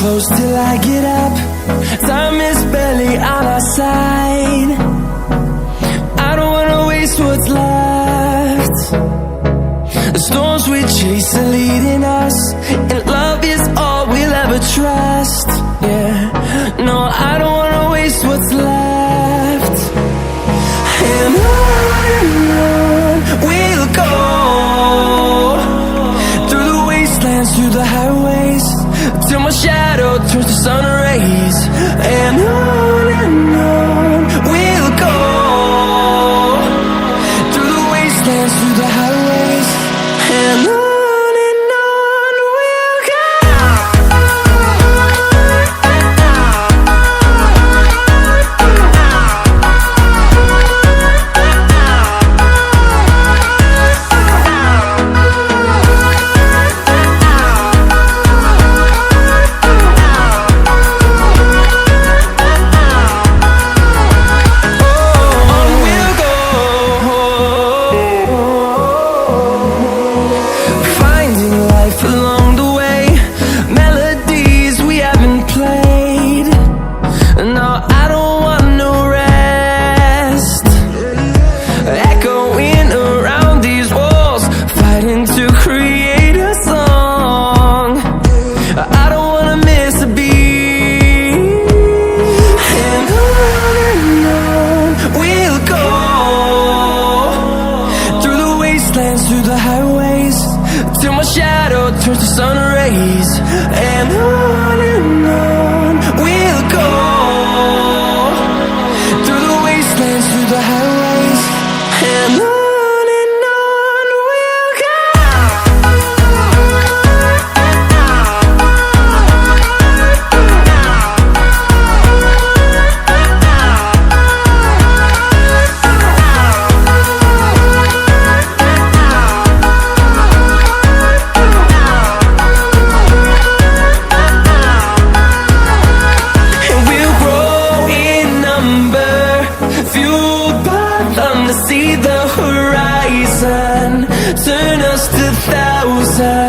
close till I get up. Time is barely on our side. I don't wanna waste what's left. The storms we chase are leading us, and love is all we'll ever trust. Yeah, no, I don't wanna waste what's left. And on we'll go, through the wastelands, through the highways, till my shadow turns to sun rays. And on we'll go, through the wastelands, through the highways, and on we'll go. Through the highways, till my shadow turns to sun rays. And on we'll go, through the wastelands, through the highways, and on we'll go. See the horizon, turn us to thousands.